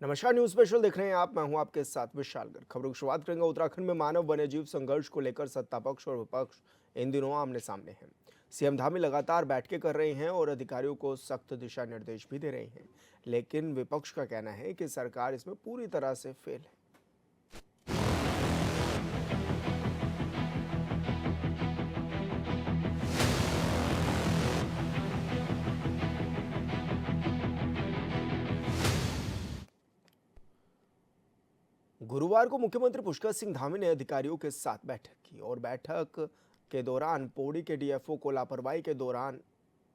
नमस्कार, news special देख रहे हैं आप। मैं हूं आपके साथ विशाल गर्ग। खबरों की शुरुआत करेंगे। उत्तराखंड में मानव वन्यजीव संघर्ष को लेकर सत्ता पक्ष और विपक्ष इन दिनों आमने सामने हैं। सीएम धामी लगातार बैठकें कर रहे हैं और अधिकारियों को सख्त दिशा निर्देश भी दे रहे हैं, लेकिन विपक्ष का कहना है कि सरकार इसमें पूरी तरह से फेल है। गुरुवार को मुख्यमंत्री पुष्कर सिंह धामी ने अधिकारियों के साथ बैठक की और बैठक के दौरान पौड़ी के डीएफओ को लापरवाही के दौरान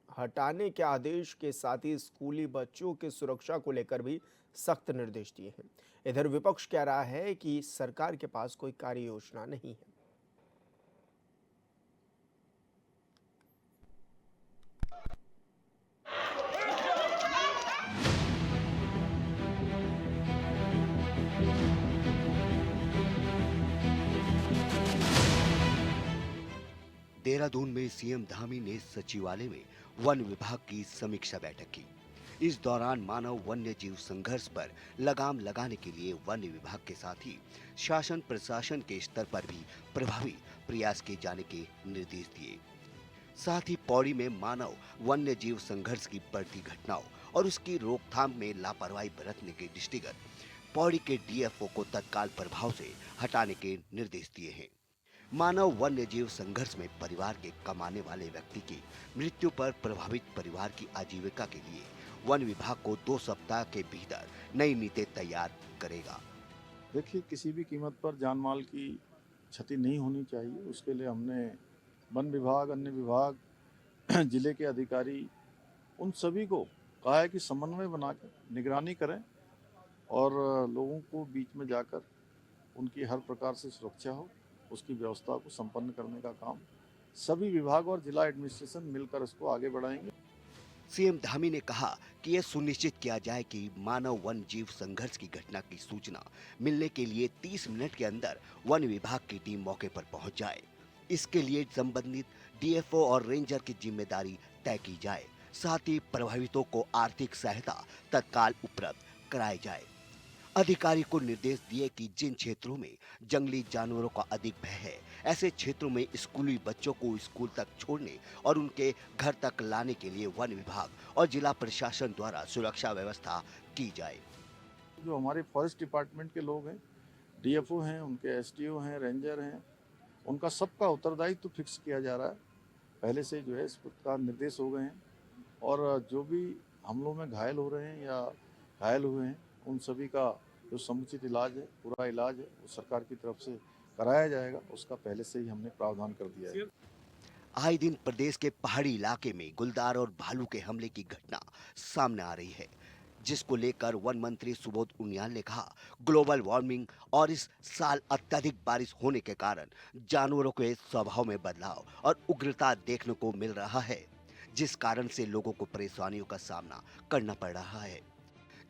हटाने के आदेश के साथ ही स्कूली बच्चों की सुरक्षा को लेकर भी सख्त निर्देश दिए हैं। इधर विपक्ष कह रहा है कि सरकार के पास कोई कार्य योजना नहीं है। देहरादून में सीएम धामी ने सचिवालय में वन विभाग की समीक्षा बैठक की। इस दौरान मानव वन्य जीव संघर्ष पर लगाम लगाने के लिए वन विभाग के साथ ही शासन प्रशासन के स्तर पर भी प्रभावी प्रयास किए जाने के निर्देश दिए। साथ ही पौड़ी में मानव वन्य जीव संघर्ष की बढ़ती घटनाओं और उसकी रोकथाम में लापरवाही बरतने के दृष्टिगत पौड़ी के डीएफओ को तत्काल प्रभाव से हटाने के निर्देश दिए हैं। मानव वन्य जीव संघर्ष में परिवार के कमाने वाले व्यक्ति की मृत्यु पर प्रभावित परिवार की आजीविका के लिए वन विभाग को 2 सप्ताह के भीतर नई नीति तैयार करेगा। देखिए, किसी भी कीमत पर जान माल की क्षति नहीं होनी चाहिए। उसके लिए हमने वन विभाग, अन्य विभाग, जिले के अधिकारी, उन सभी को कहा है कि समन्वय बनाकर निगरानी करें और लोगों को बीच में जाकर उनकी हर प्रकार से सुरक्षा हो, उसकी व्यवस्था को संपन्न करने का काम सभी विभाग और जिला एडमिनिस्ट्रेशन मिलकर इसको आगे बढ़ाएंगे। सीएम धामी ने कहा कि यह सुनिश्चित किया जाए कि मानव वन जीव संघर्ष की घटना की सूचना मिलने के लिए 30 मिनट के अंदर वन विभाग की टीम मौके पर पहुंच जाए। इसके लिए संबंधित डीएफओ और रेंजर की जिम्मेदारी तय की जाए। साथ ही प्रभावितों को आर्थिक सहायता तत्काल उपलब्ध कराई जाए। अधिकारी को निर्देश दिए कि जिन क्षेत्रों में जंगली जानवरों का अधिक भय है, ऐसे क्षेत्रों में स्कूली बच्चों को स्कूल तक छोड़ने और उनके घर तक लाने के लिए वन विभाग और जिला प्रशासन द्वारा सुरक्षा व्यवस्था की जाए। जो हमारे फॉरेस्ट डिपार्टमेंट के लोग हैं, डीएफओ हैं, उनके एसडीओ हैं, रेंजर हैं, उनका सबका उत्तरदायित्व फिक्स किया जा रहा है। पहले से जो है इस प्रकार निर्देश हो गए हैं और जो भी हमलों में घायल हो रहे हैं या घायल हुए हैं, उन सभी का जो समुचित इलाज है, पूरा इलाज है, वो सरकार की तरफ से कराया जाएगा। उसका पहले से ही हमने प्रावधान कर दिया है। आए दिन प्रदेश के पहाड़ी इलाके में गुलदार और भालू के हमले की घटना सामने आ रही है, जिसको लेकर वन मंत्री सुबोध उनियाल ने कहा, ग्लोबल वार्मिंग और इस साल अत्यधिक बारिश होने के कारण जानवरों के स्वभाव में बदलाव और उग्रता देखने को मिल रहा है, जिस कारण से लोगों को परेशानियों का सामना करना पड़ रहा है।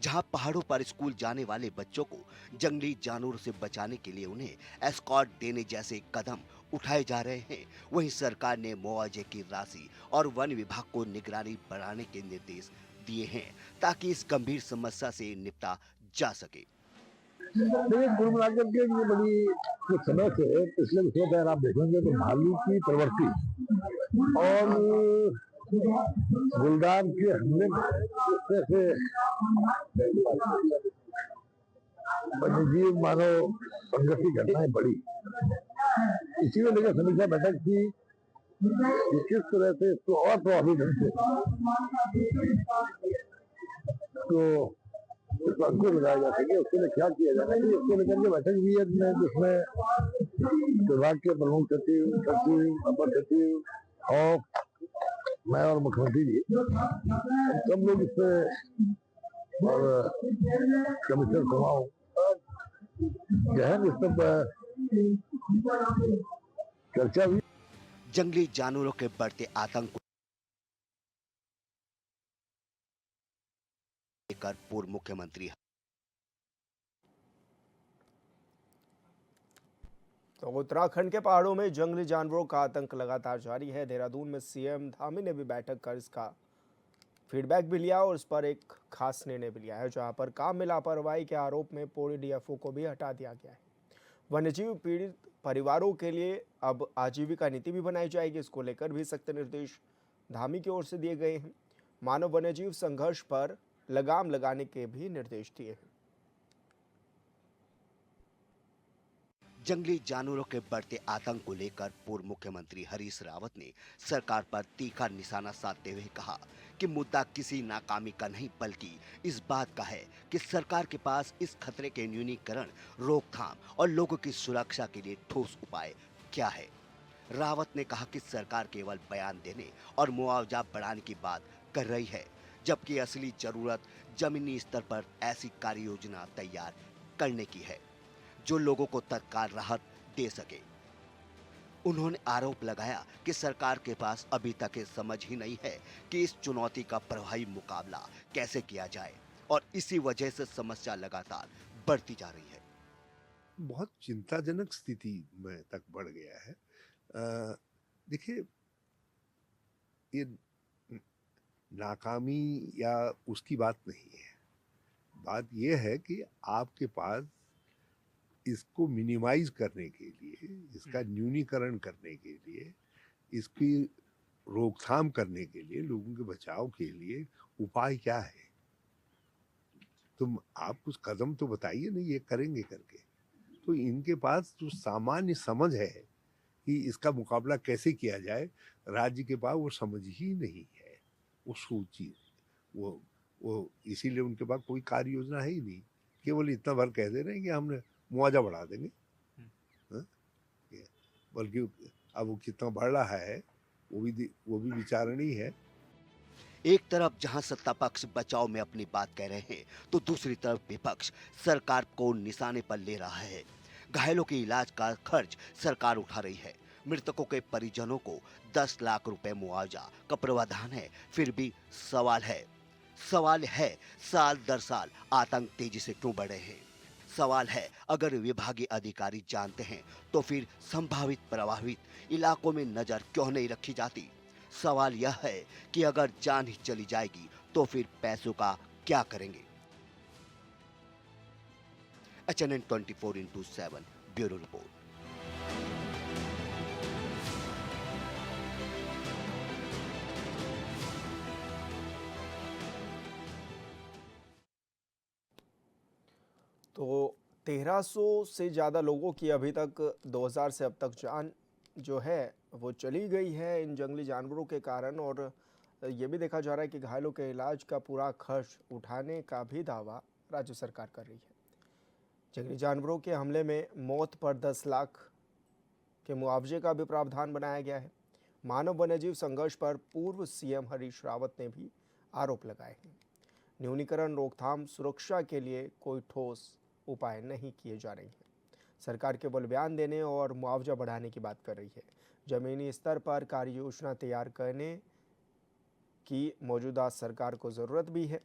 जहां पहाड़ों पर स्कूल जाने वाले बच्चों को जंगली जानवरों से बचाने के लिए उन्हें एस्कॉर्ट देने जैसे कदम उठाए जा रहे हैं, वहीं सरकार ने मुआवजे की राशि और वन विभाग को निगरानी बढ़ाने के निर्देश दिए हैं ताकि इस गंभीर समस्या से निपटा जा सके। देखिए, कुल मिलाकर के ये बड़ी कुछ समय से पिछले विषयों पर आप देखेंगे तो भालू की प्रवृत्ति और गुलदार के हमले से वन्यजीव मानव संघर्ष की घटनाएं बढ़ी। इसी को लेकर समीक्षा बैठक की कि किस तरह से इसको और प्रभावी ढंग से तो इसको अंकुश लगाया जा सके, उसके लिए क्या किया जाना चाहिए, इसको लेकर के बैठक भी है जिसमें विभाग के प्रमुख सचिव, अपर सचिव और मैं और मुख्यमंत्री जी सब लोग इसमें और कमिश्नर कुमाऊं गहन इस पर चर्चा हुई। जंगली जानवरों के बढ़ते आतंक को लेकर पूर्व मुख्यमंत्री तो उत्तराखंड के पहाड़ों में जंगली जानवरों का आतंक लगातार जारी है। देहरादून में सीएम धामी ने भी बैठक कर इसका फीडबैक भी लिया और उस पर एक खास निर्णय भी लिया है, जहां पर काम में लापरवाही के आरोप में पौड़ी डीएफओ को भी हटा दिया गया है। वन्यजीव पीड़ित परिवारों के लिए अब आजीविका नीति भी बनाई जाएगी। इसको लेकर भी सख्त निर्देश धामी की ओर से दिए गए हैं। मानव वन्यजीव संघर्ष पर लगाम लगाने के भी निर्देश दिए हैं। जंगली जानवरों के बढ़ते आतंक को लेकर पूर्व मुख्यमंत्री हरीश रावत ने सरकार पर तीखा निशाना साधते हुए कहा कि मुद्दा किसी नाकामी का नहीं बल्कि इस बात का है कि सरकार के पास इस खतरे के न्यूनीकरण, रोकथाम और लोगों की सुरक्षा के लिए ठोस उपाय क्या है। रावत ने कहा कि सरकार केवल बयान देने और मुआवजा बढ़ाने की बात कर रही है, जबकि असली जरूरत जमीनी स्तर पर ऐसी कार्य योजना तैयार करने की है जो लोगों को तत्काल राहत दे सके। उन्होंने आरोप लगाया कि सरकार के पास अभी तक ये समझ ही नहीं है कि इस चुनौती का प्रभावी मुकाबला कैसे किया जाए और इसी वजह से समस्या लगातार बढ़ती जा रही है। बहुत चिंताजनक स्थिति में तक बढ़ गया है। देखिए, ये नाकामी या उसकी बात नहीं है। बात यह है कि आपके पास इसको मिनिमाइज करने के लिए, इसका न्यूनीकरण करने के लिए, इसकी रोकथाम करने के लिए, लोगों के बचाव के लिए उपाय क्या है। तुम आप कुछ कदम तो बताइए ना, ये करेंगे करके। तो इनके पास जो सामान्य समझ है कि इसका मुकाबला कैसे किया जाए, राज्य के पास वो समझ ही नहीं है, वो सोचिए वो इसीलिए उनके पास कोई कार्य योजना है ही नहीं। केवल इतना भर कह दे रहे हैं कि हमने मुआवजा बढ़ा देंगे, बल्कि अब वो कितना बढ़ रहा है वो भी विचारणीय है। एक तरफ जहां सत्ता पक्ष बचाव में अपनी बात कह रहे हैं, तो दूसरी तरफ विपक्ष सरकार को निशाने पर ले रहा है। घायलों के इलाज का खर्च सरकार उठा रही है। मृतकों के परिजनों को 10 लाख रुपए मुआवजा का प्रावधान है। फिर भी सवाल है साल दर साल आतंक तेजी से क्यों बढ़े हैं। सवाल है, अगर विभागीय अधिकारी जानते हैं तो फिर संभावित प्रभावित इलाकों में नजर क्यों नहीं रखी जाती। सवाल यह है कि अगर जान ही चली जाएगी तो फिर पैसों का क्या करेंगे। HNN 24x7 bureau report. तो 1300 से ज़्यादा लोगों की अभी तक 2000 से अब तक जान जो है वो चली गई है इन जंगली जानवरों के कारण। और ये भी देखा जा रहा है कि घायलों के इलाज का पूरा खर्च उठाने का भी दावा राज्य सरकार कर रही है। जंगली जानवरों के हमले में मौत पर 10 लाख के मुआवजे का भी प्रावधान बनाया गया है। मानव वन्यजीव संघर्ष पर पूर्व सीएम हरीश रावत ने भी आरोप लगाए हैं। न्यूनीकरण, रोकथाम, सुरक्षा के लिए कोई ठोस उपाय नहीं किए जा रहे हैं। सरकार केवल बयान देने और मुआवजा बढ़ाने की बात कर रही है। जमीनी स्तर पर कार्य योजना तैयार करने की मौजूदा सरकार को ज़रूरत भी है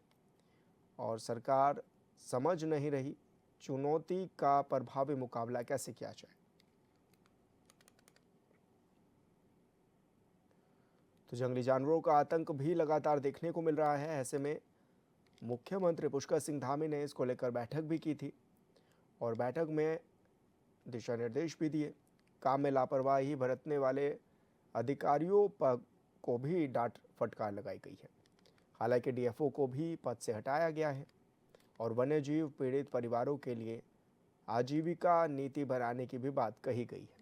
और सरकार समझ नहीं रही चुनौती का प्रभावी मुकाबला कैसे किया जाए। तो जंगली जानवरों का आतंक भी लगातार देखने को मिल रहा है। ऐसे में मुख्यमंत्री पुष्कर सिंह धामी ने इसको लेकर बैठक भी की थी और बैठक में दिशा निर्देश भी दिए। काम में लापरवाही बरतने वाले अधिकारियों पर को भी डांट फटकार लगाई गई है। हालांकि डीएफओ को भी पद से हटाया गया है और वन्यजीव पीड़ित परिवारों के लिए आजीविका नीति बनाने की भी बात कही गई है।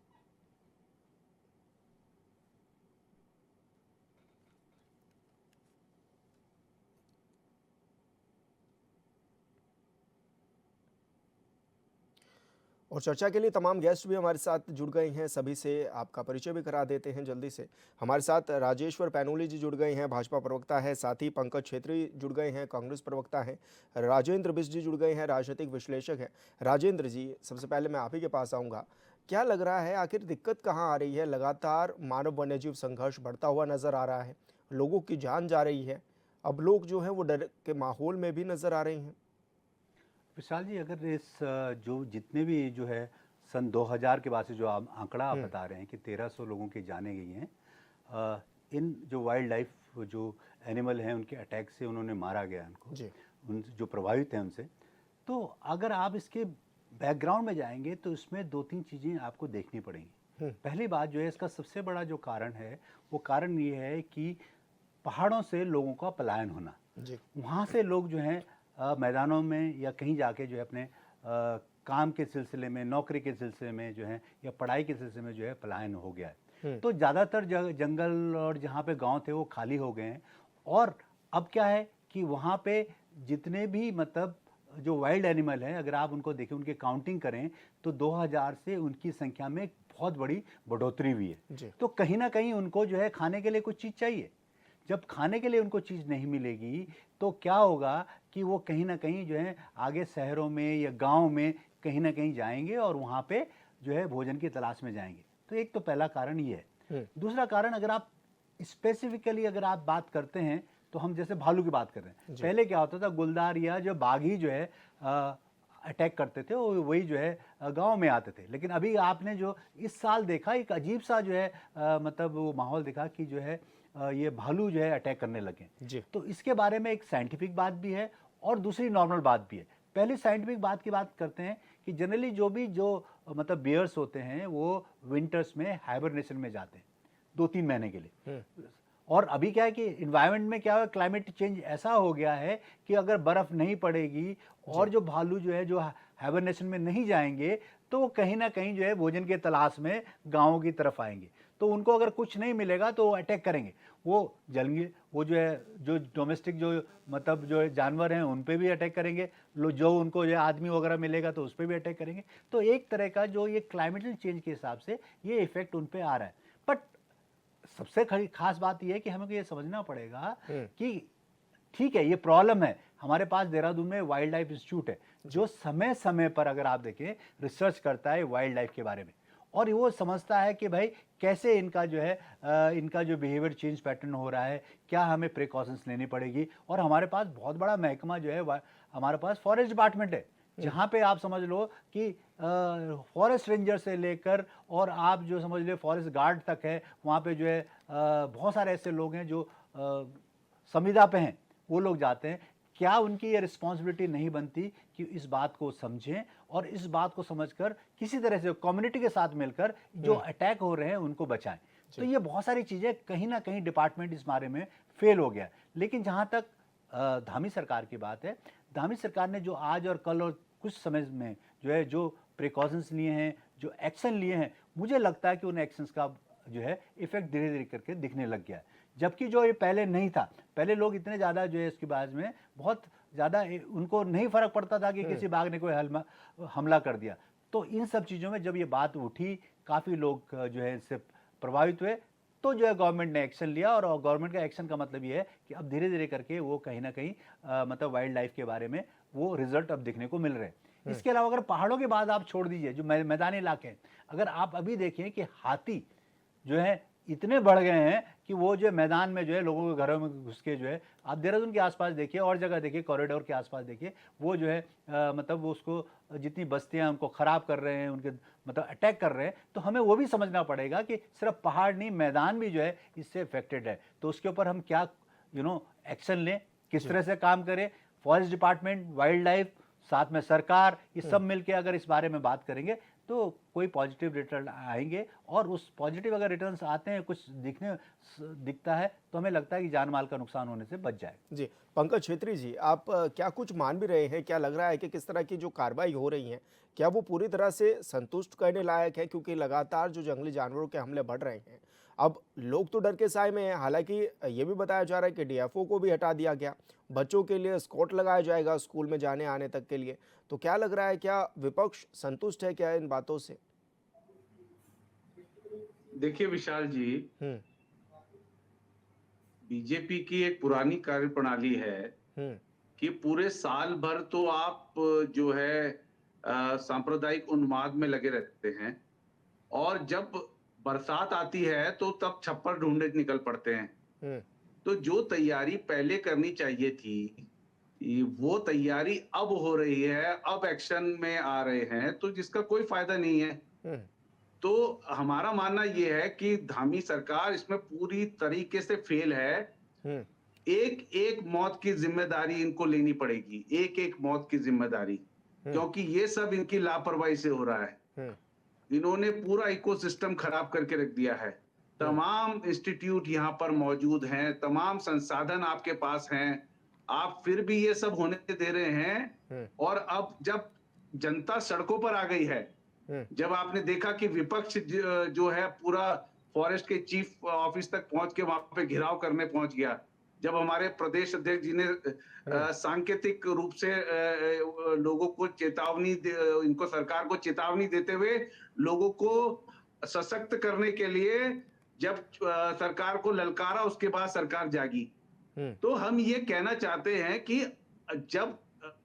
और चर्चा के लिए तमाम गेस्ट भी हमारे साथ जुड़ गए हैं। सभी से आपका परिचय भी करा देते हैं जल्दी से। हमारे साथ राजेश्वर पैनोली जी जुड़ गए हैं, भाजपा प्रवक्ता है। साथ ही पंकज छेत्री जुड़ गए हैं, कांग्रेस प्रवक्ता हैं। राजेंद्र बिष्ट जी जुड़ गए हैं, राजनीतिक विश्लेषक हैं। राजेंद्र जी, सबसे पहले मैं आप ही के पास आऊँगा। क्या लग रहा है, आखिर दिक्कत कहाँ आ रही है? लगातार मानव वन्यजीव संघर्ष बढ़ता हुआ नजर आ रहा है, लोगों की जान जा रही है, अब लोग जो हैं वो डर के माहौल में भी नजर आ रहे हैं। विशाल जी, अगर इस जो जितने भी जो है सन 2000 के बाद से जो आंकड़ा आप बता रहे हैं कि 1300 लोगों की जानें गई हैं, इन जो वाइल्ड लाइफ जो एनिमल हैं उनके अटैक से उन्होंने मारा गया उनको, जी उन जो प्रभावित हैं उनसे। तो अगर आप इसके बैकग्राउंड में जाएंगे तो इसमें 2-3 चीज़ें आपको देखनी पड़ेंगी। पहली बात जो है, इसका सबसे बड़ा जो कारण है वो कारण ये है कि पहाड़ों से लोगों का पलायन होना। जी वहाँ से लोग जो हैं मैदानों में या कहीं जाके जो है अपने काम के सिलसिले में, नौकरी के सिलसिले में जो है या पढ़ाई के सिलसिले में जो है पलायन हो गया है। तो ज़्यादातर जंगल और जहाँ पे गांव थे वो खाली हो गए हैं। और अब क्या है कि वहाँ पे जितने भी मतलब जो वाइल्ड एनिमल हैं, अगर आप उनको देखें, उनकी काउंटिंग करें तो 2000 से उनकी संख्या में बहुत बड़ी बढ़ोतरी हुई जी। है। तो कहीं ना कहीं उनको जो है खाने के लिए कुछ चीज़ चाहिए। जब खाने के लिए उनको चीज़ नहीं मिलेगी तो क्या होगा कि वो कहीं ना कहीं जो है आगे शहरों में या गांव में कहीं ना कहीं जाएंगे और वहाँ पे जो है भोजन की तलाश में जाएंगे। तो एक तो पहला कारण ये है। दूसरा कारण, अगर आप स्पेसिफिकली अगर आप बात करते हैं तो हम जैसे भालू की बात कर रहे हैं, पहले क्या होता था, गुलदार या जो बाघ ही जो है अटैक करते थे, वो वही जो है गांव में आते थे। लेकिन अभी आपने जो इस साल देखा, एक अजीब सा जो है मतलब वो माहौल दिखा कि जो है ये भालू जो है अटैक करने लगे। जी तो इसके बारे में एक साइंटिफिक बात भी है और दूसरी नॉर्मल बात भी है। पहले साइंटिफिक बात की बात करते हैं कि जनरली जो मतलब बियर्स होते हैं वो विंटर्स में हाइबरनेशन में जाते हैं 2-3 महीने के लिए। और अभी क्या है कि इन्वायरमेंट में क्या है, क्लाइमेट चेंज ऐसा हो गया है कि अगर बर्फ़ नहीं पड़ेगी और जो भालू जो है जो हाइबरनेशन में नहीं जाएंगे तो वो कहीं ना कहीं जो है भोजन के तलाश में गाँव की तरफ आएंगे। तो उनको अगर कुछ नहीं मिलेगा तो वो अटैक करेंगे। वो जंगली, वो जो है जो डोमेस्टिक जो मतलब जो जानवर हैं उन पे भी अटैक करेंगे, जो उनको जो आदमी वगैरह मिलेगा तो उस पर भी अटैक करेंगे। तो एक तरह का जो ये क्लाइमेटल चेंज के हिसाब से ये इफेक्ट उन पे आ रहा है। बट सबसे खास बात यह है कि हमें ये समझना पड़ेगा कि ठीक है, ये प्रॉब्लम है। हमारे पास देहरादून में वाइल्ड लाइफ इंस्टीट्यूट है जो समय समय पर अगर आप देखें रिसर्च करता है वाइल्ड लाइफ के बारे में, और वो समझता है कि भाई कैसे इनका जो है इनका जो बिहेवियर चेंज पैटर्न हो रहा है, क्या हमें प्रिकॉशंस लेनी पड़ेगी। और हमारे पास बहुत बड़ा महकमा जो है हमारे पास फॉरेस्ट डिपार्टमेंट है, जहाँ पे आप समझ लो कि फॉरेस्ट रेंजर से लेकर और आप जो समझ लो फॉरेस्ट गार्ड तक है। वहाँ पे जो है बहुत सारे ऐसे लोग हैं जो संविदा पे हैं, वो लोग जाते हैं। क्या उनकी ये रिस्पॉन्सिबिलिटी नहीं बनती कि इस बात को समझें और इस बात को समझकर किसी तरह से कम्युनिटी के साथ मिलकर जो अटैक हो रहे हैं उनको बचाएं। तो ये बहुत सारी चीज़ें कहीं ना कहीं डिपार्टमेंट इस बारे में फेल हो गया। लेकिन जहाँ तक धामी सरकार की बात है, धामी सरकार ने जो आज और कल और कुछ समय में जो है जो प्रिकॉशंस लिए हैं, जो एक्शन लिए हैं, मुझे लगता है कि उन एक्शंस का जो है इफेक्ट धीरे धीरे करके दिखने लग गया है। जबकि जो ये पहले नहीं था, पहले लोग इतने ज़्यादा जो है इसके बारे में बहुत ज़्यादा उनको नहीं फर्क पड़ता था कि किसी बाघ ने कोई हमला कर दिया। तो इन सब चीज़ों में जब ये बात उठी, काफ़ी लोग जो है इससे प्रभावित हुए, तो जो है गवर्नमेंट ने एक्शन लिया। और गवर्नमेंट का एक्शन का मतलब ये है कि अब धीरे धीरे करके वो कहीं ना कहीं मतलब वाइल्ड लाइफ के बारे में वो रिजल्ट अब दिखने को मिल रहे हैं। इसके अलावा अगर पहाड़ों की बात आप छोड़ दीजिए, जो मैदानी इलाके हैं, अगर आप अभी देखें कि हाथी जो है इतने बढ़ गए हैं कि वो जो मैदान में जो है लोगों के घरों में घुस के जो है, आप देहरादून के आसपास देखिए और जगह देखिए, कॉरिडोर के आसपास देखिए, वो जो है मतलब वो उसको जितनी बस्तियां उनको ख़राब कर रहे हैं, उनके मतलब अटैक कर रहे हैं। तो हमें वो भी समझना पड़ेगा कि सिर्फ पहाड़ नहीं, मैदान भी जो है इससे अफेक्टेड है। तो उसके ऊपर हम क्या एक्शन लें, किस तरह से काम करें। फॉरेस्ट डिपार्टमेंट, वाइल्ड लाइफ, साथ में सरकार, ये सब मिलके अगर इस बारे में बात करेंगे तो कोई पॉजिटिव रिटर्न आएंगे। और उस पॉजिटिव अगर रिटर्न्स आते हैं, कुछ दिखता है, तो हमें लगता है कि जान माल का नुकसान होने से बच जाएगा। जी, पंकज छेत्री जी, आप क्या कुछ मान भी रहे हैं? क्या लग रहा है कि किस तरह की जो कार्रवाई हो रही है, क्या वो पूरी तरह से संतुष्ट करने लायक है? क्योंकि लगातार जो जंगली जानवरों के हमले बढ़ रहे हैं, अब लोग तो डर के साए में हैं। हालांकि ये भी बताया जा रहा है कि डीएफओ को भी हटा दिया गया, बच्चों के लिए स्कॉट लगाया जाएगा स्कूल में जाने आने तक के लिए। तो क्या लग रहा है, क्या विपक्ष संतुष्ट है क्या इन बातों से? देखिए विशाल जी, बीजेपी की एक पुरानी कार्यप्रणाली है कि पूरे साल भर तो आप जो है सांप्रदायिक उन्माद में लगे रहते हैं, और जब बरसात आती है तो तब छप्पर ढूंढने निकल पड़ते हैं। तो जो तैयारी पहले करनी चाहिए थी, वो तैयारी अब हो रही है, अब एक्शन में आ रहे हैं, तो जिसका कोई फायदा नहीं है। तो हमारा मानना ये है कि धामी सरकार इसमें पूरी तरीके से फेल है। एक एक मौत की जिम्मेदारी इनको लेनी पड़ेगी, एक एक मौत की जिम्मेदारी, क्योंकि ये सब इनकी लापरवाही से हो रहा है। इन्होंने पूरा इकोसिस्टम खराब करके रख दिया है। तमाम इंस्टीट्यूट यहाँ पर मौजूद हैं, तमाम संसाधन आपके पास हैं, आप फिर भी ये सब होने दे रहे हैं। और अब जब जनता सड़कों पर आ गई है, जब आपने देखा कि विपक्ष जो है पूरा फॉरेस्ट के चीफ ऑफिस तक पहुंच के वहां पे घेराव करने पहुंच गया, जब हमारे प्रदेश अध्यक्ष जी ने सांकेतिक रूप से लोगों को चेतावनी इनको सरकार को चेतावनी देते हुए लोगों को सशक्त करने के लिए जब सरकार को ललकारा, उसके बाद सरकार जागी। तो हम ये कहना चाहते हैं कि जब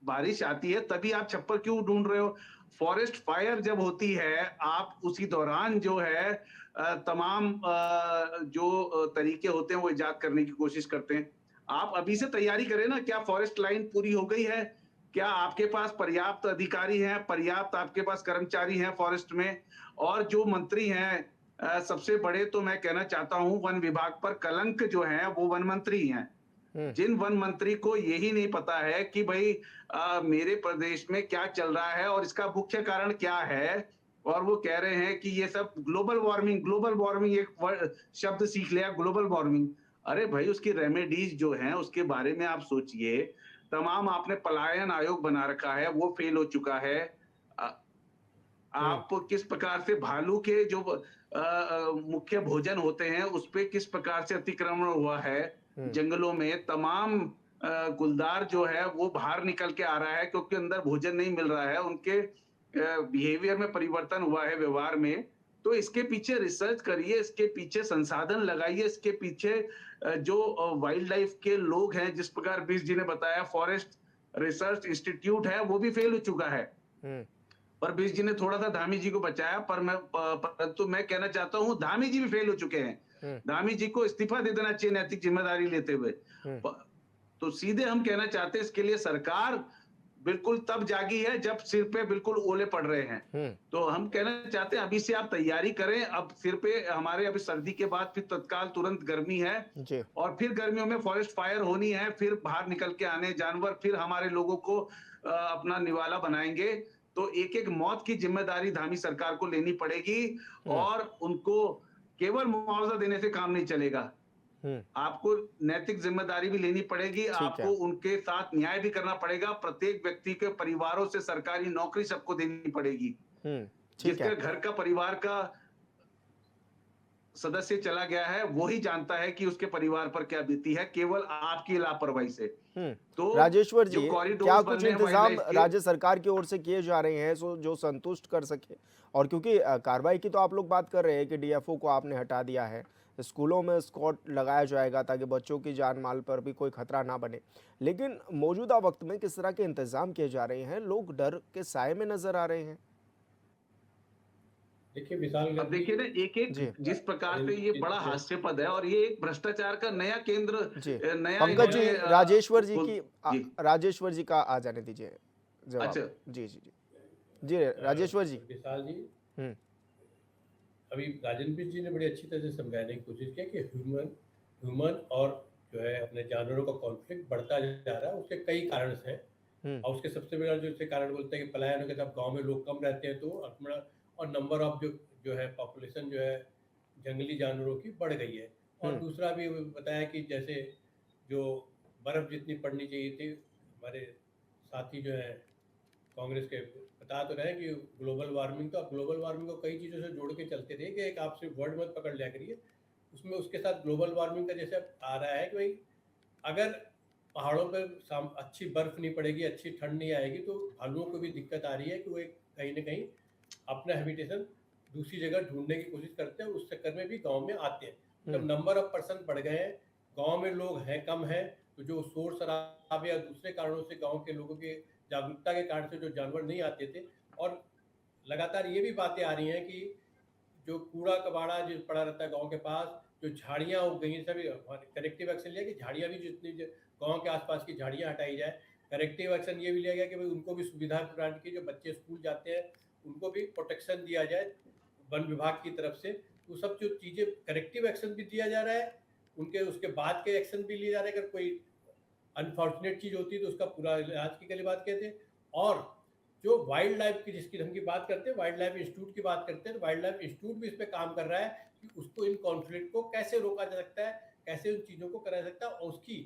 बारिश आती है तभी आप छप्पर क्यों ढूंढ रहे हो? फॉरेस्ट फायर जब होती है, आप उसी दौरान जो है तमाम जो तरीके होते हैं वो इजाद करने की कोशिश करते हैं। आप अभी से तैयारी करें ना, क्या फॉरेस्ट लाइन पूरी हो गई है? क्या आपके पास पर्याप्त अधिकारी हैं, पर्याप्त आपके पास कर्मचारी हैं फॉरेस्ट में? और जो मंत्री हैं सबसे बड़े, तो मैं कहना चाहता हूं वन विभाग पर कलंक जो है वो वन मंत्री हैं। जिन वन मंत्री को यही नहीं पता है कि भाई मेरे प्रदेश में क्या चल रहा है और इसका मुख्य कारण क्या है, और वो कह रहे हैं कि ये सब ग्लोबल वार्मिंग एक शब्द सीख लिया, ग्लोबल वार्मिंग। अरे भाई, उसकी रेमेडीज जो हैं उसके बारे में आप सोचिए। तमाम आपने पलायन आयोग बना रखा है, वो फेल हो चुका है। आप किस प्रकार से भालू के जो मुख्य भोजन होते हैं उस पे किस प्रकार से अतिक्रमण हुआ है जंगलों में, तमाम गुलदार जो है वो बाहर निकल के आ रहा है क्योंकि अंदर भोजन नहीं मिल रहा है, उनके बिहेवियर में परिवर्तन हुआ है, व्यवहार में। तो इसके पीछे रिसर्च करिए, इसके पीछे संसाधन लगाइए, इसके पीछे जो वाइल्ड लाइफ के लोग हैं, जिस प्रकार बीस जी ने बताया फॉरेस्ट रिसर्च इंस्टीट्यूट है वो भी फेल हो चुका है। पर बीस जी ने थोड़ा सा धामी जी को बचाया, परंतु मैं कहना चाहता हूँ धामी जी भी फेल हो चुके हैं। धामी जी को इस्तीफा दे देना चाहिए नैतिक जिम्मेदारी लेते हुए। तो सीधे हम कहना चाहते हैं इसके लिए सरकार बिल्कुल तब जागी है जब सिर पे बिल्कुल ओले पड़ रहे हैं। तो हम कहना चाहते हैं अभी से आप तैयारी करें। अब सिर पे हमारे अभी सर्दी के बाद फिर तत्काल तुरंत गर्मी है और फिर गर्मियों में फॉरेस्ट फायर होनी है, फिर बाहर निकल के आने जानवर, फिर हमारे लोगों को अपना निवाला बनाएंगे। तो एक एक मौत की जिम्मेदारी धामी सरकार को लेनी पड़ेगी और उनको केवल मुआवजा देने से काम नहीं चलेगा। आपको नैतिक जिम्मेदारी भी लेनी पड़ेगी, आपको उनके साथ न्याय भी करना पड़ेगा। प्रत्येक व्यक्ति के परिवारों से सरकारी नौकरी सबको देनी पड़ेगी। जिसके घर का परिवार का सदस्य चला गया है वही जानता है कि उसके परिवार पर क्या बीती है, केवल आपकी लापरवाही से। तो राजेश्वर जी, क्या कुछ इंतजाम राज्य सरकार की ओर से किए जा रहे हैं जो संतुष्ट कर सके? और क्योंकि कार्रवाई की तो आप लोग बात कर रहे हैं कि डीएफओ को आपने हटा दिया है, स्कूलों में स्कॉट लगाया जाएगा ताकि बच्चों की जान माल पर भी कोई खतरा ना बने, लेकिन मौजूदा वक्त में किस तरह के इंतजाम किए जा रहे हैं? लोग डर के साए में नजर आ रहे हैं। देखिए विशाल, अब देखिए ना, एक एक जिस प्रकार से ये बड़ा हास्यास्पद है और ये एक भ्रष्टाचार का नया केंद्र, नया पंकज जी, राजेश्वर जी का आ जाने दीजिए जवाब। अच्छा जी राजेश्वर जी। विशाल जी, अभी राजेंद्र जी ने बड़ी अच्छी तरह से समझाने की कोशिश किया कि ह्यूमन और जो है अपने जानवरों का कॉन्फ्लिक्ट बढ़ता जा रहा है। उसके कई कारण हैं और उसके सबसे बड़ा जो इसके कारण बोलते हैं कि पलायन के साथ गाँव में लोग कम रहते हैं तो अपना और नंबर ऑफ जो है पॉपुलेशन जो है जंगली जानवरों की बढ़ गई है। और दूसरा भी बताया कि जैसे जो बर्फ़ जितनी पड़नी चाहिए थी, हमारे साथी जो है कांग्रेस के बता तो रहे कि ग्लोबल वार्मिंग, तो आप ग्लोबल वार्मिंग को कई चीज़ों से जोड़ के चलते थे कि एक आप सिर्फ वर्ड मत पकड़ लिया करिए, उसमें उसके साथ ग्लोबल वार्मिंग का जैसे आ रहा है कि भाई अगर पहाड़ों पर अच्छी बर्फ़ नहीं पड़ेगी, अच्छी ठंड नहीं आएगी तो भालुओं को भी दिक्कत आ रही है कि वो कहीं ना कहीं अपना हैबिटेशन दूसरी जगह ढूंढने की कोशिश करते हैं, उस चक्कर में भी गांव में आते हैं। जब नंबर ऑफ पर्सन बढ़ गए हैं, गांव में लोग हैं कम हैं, तो जो शोर शराबे या दूसरे कारणों से गांव के लोगों के जागरूकता के कारण से जो जानवर नहीं आते थे, और लगातार ये भी बातें आ रही हैं कि जो कूड़ा कबाड़ा जो पड़ा रहता है गाँव के पास, जो झाड़ियाँ उग गई हैं, सभी करेक्टिव एक्शन लिया कि झाड़ियाँ भी जितनी गाँव के आसपास की झाड़ियाँ हटाई जाए। करेक्टिव एक्शन ये भी लिया गया कि भाई उनको भी सुविधा प्रदान की, जो बच्चे स्कूल जाते हैं उनको भी प्रोटेक्शन दिया जाए वन विभाग की तरफ से। वो सब जो चीज़ें करेक्टिव एक्शन भी दिया जा रहा है उनके उसके बाद के एक्शन भी लिए जा रहे हैं। अगर कोई अनफॉर्चुनेट चीज होती है तो उसका पूरा इलाज की के बात कहते हैं। और जो वाइल्ड लाइफ की जिसकी हम की बात करते हैं, वाइल्ड लाइफ इंस्टीट्यूट की बात करते हैं, तो वाइल्ड लाइफ इंस्टीट्यूट भी इस पे काम कर रहा है कि उसको इन कॉन्फ्लिक्ट को कैसे रोका जा सकता है, कैसे उन चीज़ों को कराया जा सकता है, और उसकी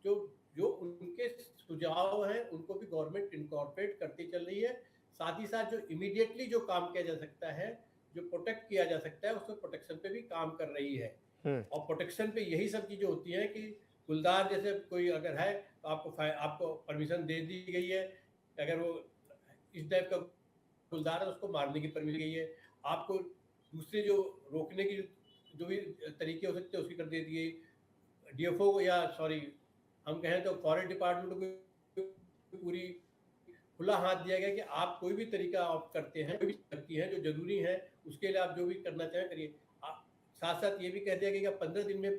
जो जो उनके सुझाव हैं उनको भी गवर्नमेंट इनकॉर्पोरेट करती चल रही है। साथ ही साथ जो इमीडिएटली जो काम किया जा सकता है, जो प्रोटेक्ट किया जा सकता है, उसको प्रोटेक्शन पे भी काम कर रही है। और प्रोटेक्शन पे यही सब चीज़ें होती हैं कि गुलदार जैसे कोई अगर है तो आपको परमिशन दे दी गई है, अगर वो इस टाइप का गुलदार है उसको मारने की परमिशन गई है। आपको दूसरे जो रोकने की जो भी तरीके हो सकते हैं उसकी कर दे दिए। डीएफओ या सॉरी हम कहें तो फॉरेस्ट डिपार्टमेंट को पूरी खुला हाथ दिया गया कि आप कोई भी तरीका आप करते हैं, कोई भी करती हैं जो जरूरी है, उसके लिए आप जो भी करना चाहें करिए। साथ साथ ये भी कह दिया गया कि 15 दिन में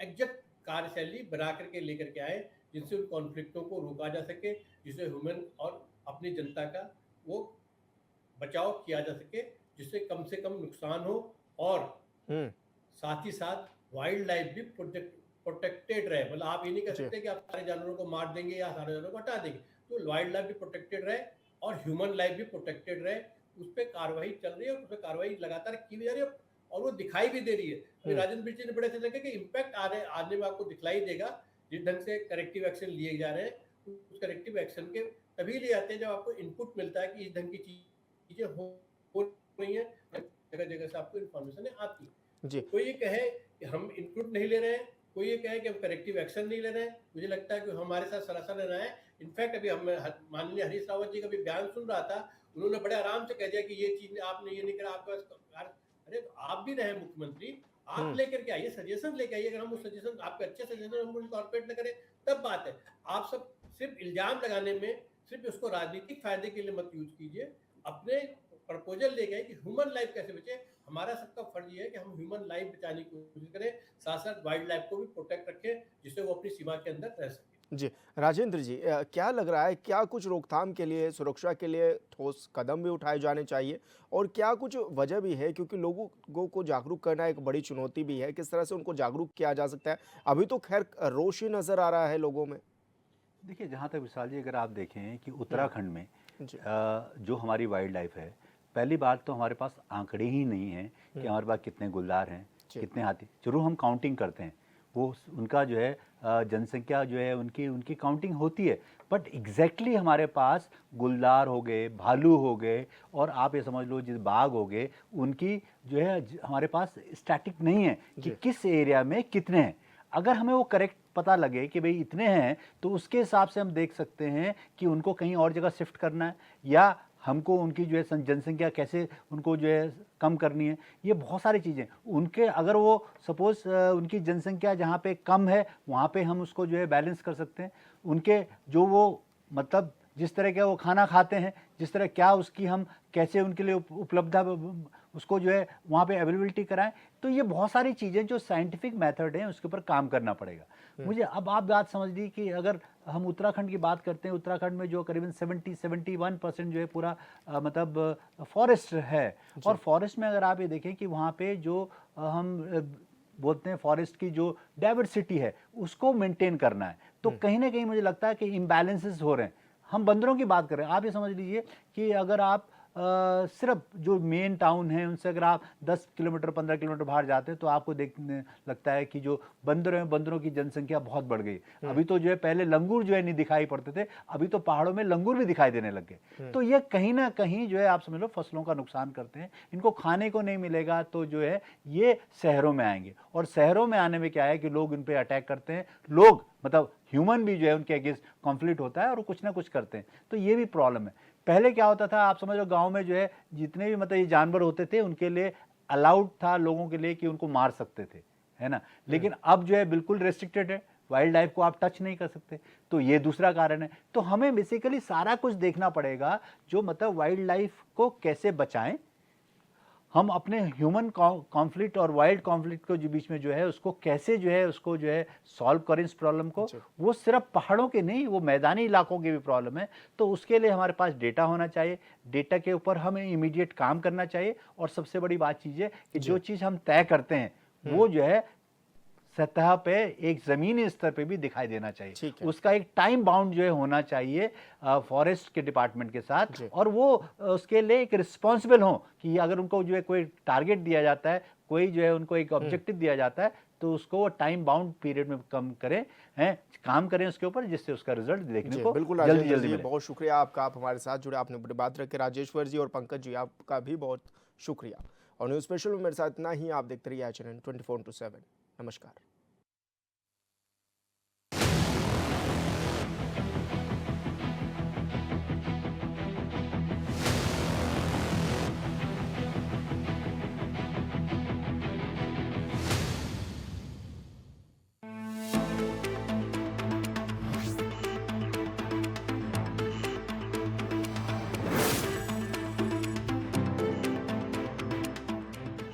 एग्जैक्ट कार्यशैली बना करके लेकर के आए जिनसे उन कॉन्फ्लिक्टों को रोका जा सके, जिससे ह्यूमन और अपनी जनता का वो बचाव किया जा सके, जिससे कम से कम नुकसान हो और साथ ही साथ वाइल्ड लाइफ भी प्रोटेक्टेड रहे। मतलब आप ये नहीं कह सकते कि आप सारे जानवरों को मार देंगे या सारे जानवरों को हटा देंगे, तो वाइल्ड लाइफ भी प्रोटेक्टेड रहे और ह्यूमन लाइफ भी प्रोटेक्टेड रहे। उस पर कार्रवाई चल रही है और उस पर कार्रवाई लगातार की भी जा रही है और वो दिखाई भी दे रही है। राजेंद्र बिरजी ने बड़े अच्छे लगे कि इम्पैक्ट आने में आपको दिखलाई देगा जिस ढंग से करेक्टिव एक्शन लिए जा रहे हैं। उस करेक्टिव एक्शन के तभी ले आते हैं जब आपको इनपुट मिलता है कि इस ढंग की चीजें हो रही है, जगह जगह से आपको इन्फॉर्मेशन आती है। कोई ये कहे कि हम इनपुट नहीं ले रहे हैं, कोई ये कहे कि हम करेक्टिव एक्शन नहीं ले रहे हैं, मुझे लगता है कि हमारे साथ सरासर लेना है। इनफैक्ट अभी हम माननीय हरीश रावत जी का भी बयान सुन रहा था, उन्होंने बड़े आराम से कह दिया कि ये चीज आपने ये नहीं करा, आपके पास अरे तो आप भी रहे मुख्यमंत्री, आप लेकर के आइए, सजेशन लेकर आइए। अगर हम उस सजेशन आपके अच्छे सजेशन हम इनकॉर्पोरेट न करें तब बात है। आप सब सिर्फ इल्जाम लगाने में, सिर्फ उसको राजनीतिक फायदे के लिए मत यूज कीजिए। अपने प्रपोजल लेके आए कि ह्यूमन लाइफ कैसे बचे। हमारा सबका फर्ज ये है कि हम ह्यूमन लाइफ बचाने की कोशिश करें, साथ साथ वाइल्ड लाइफ को भी प्रोटेक्ट रखें जिससे वो अपनी सीमा के अंदर रह सके। जी राजेंद्र जी, क्या लग रहा है, क्या कुछ रोकथाम के लिए, सुरक्षा के लिए ठोस कदम भी उठाए जाने चाहिए और क्या कुछ वजह भी है, क्योंकि लोगों को जागरूक करना एक बड़ी चुनौती भी है, किस तरह से उनको जागरूक किया जा सकता है? अभी तो खैर रोष ही नजर आ रहा है लोगों में। देखिए, जहाँ तक विशाल जी अगर आप देखें कि उत्तराखंड में जो हमारी वाइल्ड लाइफ है, पहली बात तो हमारे पास आंकड़े ही नहीं हैं कि हमारे पास कितने गुलदार हैं, कितने हाथी। जरूर हम काउंटिंग करते हैं, वो उनका जो है जनसंख्या जो है उनकी काउंटिंग होती है, बट एग्जैक्टली हमारे पास गुलदार हो गए, भालू हो गए और आप ये समझ लो जिस बाघ हो गए, उनकी जो है हमारे पास स्टैटिक नहीं है कि किस एरिया में कितने हैं। अगर हमें वो करेक्ट पता लगे कि भाई इतने हैं तो उसके हिसाब से हम देख सकते हैं कि उनको कहीं और जगह शिफ्ट करना है या हमको उनकी जो है जनसंख्या कैसे उनको जो है कम करनी है। ये बहुत सारी चीज़ें उनके, अगर वो सपोज उनकी जनसंख्या जहाँ पे कम है वहाँ पे हम उसको जो है बैलेंस कर सकते हैं। उनके जो वो मतलब जिस तरह का वो खाना खाते हैं, जिस तरह क्या उसकी हम कैसे उनके लिए उपलब्धता उसको जो है वहाँ पे अवेलेबिलिटी कराएं। तो ये बहुत सारी चीज़ें जो साइंटिफिक मेथड हैं उसके ऊपर काम करना पड़ेगा। मुझे अब आप बात समझ ली कि अगर हम उत्तराखंड की बात करते हैं, उत्तराखंड में जो करीबन 71% जो है पूरा मतलब फॉरेस्ट है, और फॉरेस्ट में अगर आप ये देखें कि वहाँ पे जो हम बोलते हैं फॉरेस्ट की जो डाइवर्सिटी है उसको मेंटेन करना है, तो कहीं ना कहीं मुझे लगता है कि इम्बैलेंसेस हो रहे हैं। हम बंदरों की बात कर रहे हैं, आप ये समझ लीजिए कि अगर आप सिर्फ जो मेन टाउन है उनसे अगर आप 10 किलोमीटर 15 किलोमीटर बाहर जाते हैं तो आपको देखने लगता है कि जो बंदर हैं, बंदरों की जनसंख्या बहुत बढ़ गई। अभी तो जो है पहले लंगूर जो है नहीं दिखाई पड़ते थे, अभी तो पहाड़ों में लंगूर भी दिखाई देने लग गए। तो ये कहीं ना कहीं जो है आप समझ लो फसलों का नुकसान करते हैं। इनको खाने को नहीं मिलेगा तो जो है ये शहरों में आएंगे, और शहरों में आने में क्या है कि लोग इन पर अटैक करते हैं, लोग मतलब ह्यूमन भी जो है उनके अगेंस्ट कॉन्फ्लिक्ट होता है और कुछ ना कुछ करते हैं। तो ये भी प्रॉब्लम है। पहले क्या होता था, आप समझ लो गांव में जो है जितने भी मतलब ये जानवर होते थे उनके लिए अलाउड था लोगों के लिए कि उनको मार सकते थे, है ना। लेकिन अब जो है बिल्कुल रेस्ट्रिक्टेड है, वाइल्ड लाइफ को आप टच नहीं कर सकते। तो ये दूसरा कारण है। तो हमें बेसिकली सारा कुछ देखना पड़ेगा जो मतलब वाइल्ड लाइफ को कैसे बचाएं, हम अपने ह्यूमन कॉन्फ्लिक्ट और वाइल्ड कॉन्फ्लिक्ट को जो बीच में जो है उसको कैसे जो है उसको जो है सॉल्व करें इस प्रॉब्लम को। वो सिर्फ पहाड़ों के नहीं, वो मैदानी इलाकों की भी प्रॉब्लम है। तो उसके लिए हमारे पास डेटा होना चाहिए, डेटा के ऊपर हमें इमीडिएट काम करना चाहिए। और सबसे बड़ी बात चीज़ है कि जो चीज़ हम तय करते हैं वो जो है सतह पे एक ज़मीनी स्तर पे भी दिखाई देना चाहिए। ठीक है। उसका एक टाइम बाउंड जो है होना चाहिए फॉरेस्ट के डिपार्टमेंट के साथ, जी। और वो उसके लिए एक रिस्पॉन्सिबल हो कि अगर उनको जो है कोई टारगेट दिया जाता है, कोई जो है उनको एक ऑब्जेक्टिव दिया जाता है, तो उसको वो टाइम बाउंड पीरियड में कम करें, हैं, काम करें उसके ऊपर, जिससे उसका रिजल्ट देखने जी को बिल्कुल जल्दी राजेंद्र जल्दी जी, मिले। बहुत शुक्रिया आपका, आप हमारे साथ जुड़े, आपने बड़ी बात रखी। राजेश्वर जी और पंकज जी, आपका भी बहुत शुक्रिया। और न्यूज़ स्पेशल में मेरे साथ इतना ही। आप देखते रहिए HNN 24/7। नमस्कार।